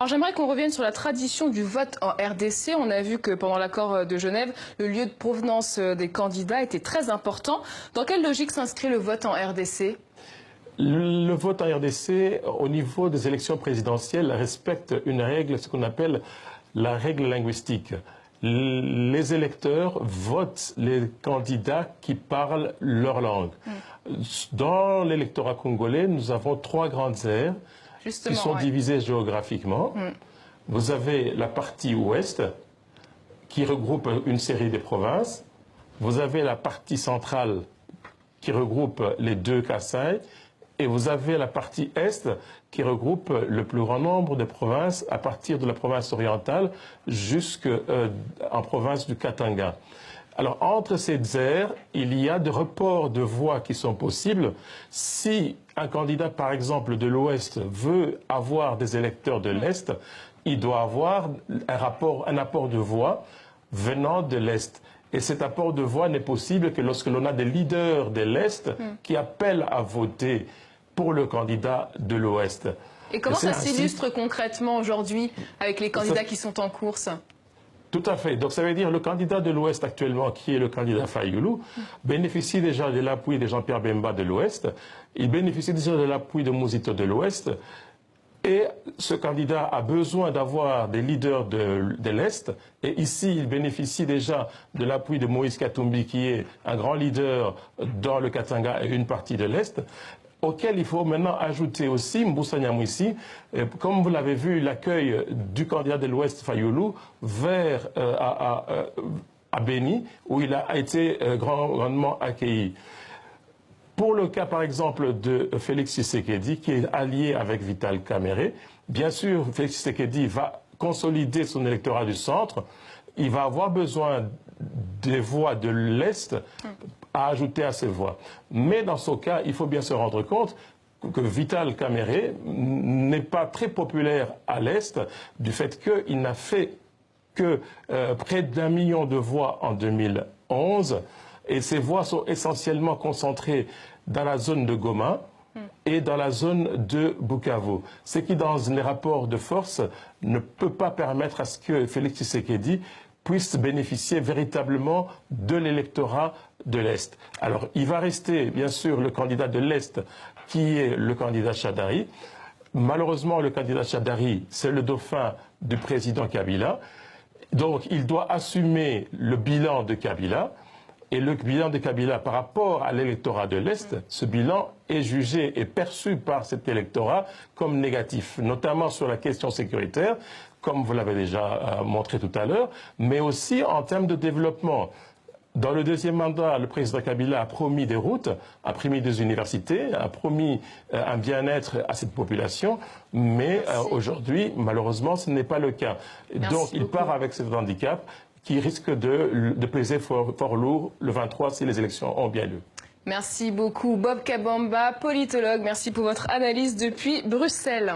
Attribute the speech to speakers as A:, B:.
A: Alors j'aimerais qu'on revienne sur la tradition du vote en RDC. On a vu que pendant l'accord de Genève, le lieu de provenance des candidats était très important. Dans quelle logique s'inscrit le vote en RDC ?
B: Le vote en RDC, au niveau des élections présidentielles, respecte une règle, ce qu'on appelle la règle linguistique. Les électeurs votent les candidats qui parlent leur langue. Dans l'électorat congolais, nous avons 3 grandes aires qui sont divisées géographiquement. Vous avez la partie ouest, qui regroupe une série de provinces. Vous avez la partie centrale, qui regroupe les 2 Kasaï. Et vous avez la partie est qui regroupe le plus grand nombre de provinces à partir de la province orientale jusqu'en province du Katanga. Alors entre ces aires, il y a des reports de voix qui sont possibles. Si un candidat, par exemple, de l'ouest veut avoir des électeurs de l'est, il doit avoir un apport de voix venant de l'est. Et cet apport de voix n'est possible que lorsque l'on a des leaders de l'Est qui appellent à voter pour le candidat de l'Ouest.
A: Et comment ça s'illustre concrètement aujourd'hui avec les candidats qui sont en course ?
B: Tout à fait. Donc ça veut dire que le candidat de l'Ouest actuellement, qui est le candidat Fayulu, bénéficie déjà de l'appui de Jean-Pierre Bemba de l'Ouest, il bénéficie déjà de l'appui de Mouzito de l'Ouest. Et ce candidat a besoin d'avoir des leaders de l'Est. Et ici, il bénéficie déjà de l'appui de Moïse Katumbi, qui est un grand leader dans le Katanga et une partie de l'Est, auquel il faut maintenant ajouter aussi Mbusa Nyamwisi. Comme vous l'avez vu, l'accueil du candidat de l'Ouest, Fayulu, vers à Beni, où il a été grandement accueilli. Pour le cas, par exemple, de Félix Tshisekedi, qui est allié avec Vital Kamerhe, bien sûr, Félix Tshisekedi va consolider son électorat du centre. Il va avoir besoin des voix de l'Est à ajouter à ses voix. Mais dans ce cas, il faut bien se rendre compte que Vital Kamerhe n'est pas très populaire à l'Est du fait qu'il n'a fait que près d'1 million de voix en 2011. Et ces voix sont essentiellement concentrées dans la zone de Goma et dans la zone de Bukavu. Ce qui, dans les rapports de force, ne peut pas permettre à ce que Félix Tshisekedi puisse bénéficier véritablement de l'électorat de l'Est. Alors, il va rester, bien sûr, le candidat de l'Est, qui est le candidat Chadari. Malheureusement, le candidat Chadari, c'est le dauphin du président Kabila. Donc, il doit assumer le bilan de Kabila. Et le bilan de Kabila par rapport à l'électorat de l'Est, ce bilan est jugé et perçu par cet électorat comme négatif, notamment sur la question sécuritaire, comme vous l'avez déjà montré tout à l'heure, mais aussi en termes de développement. Dans le 2e mandat, le président Kabila a promis des routes, a promis des universités, a promis un bien-être à cette population, mais aujourd'hui, malheureusement, ce n'est pas le cas. Donc, il part avec cet handicap qui risque de peser fort lourd le 23 si les élections ont bien lieu.
A: Merci beaucoup Bob Kabamba, politologue. Merci pour votre analyse depuis Bruxelles.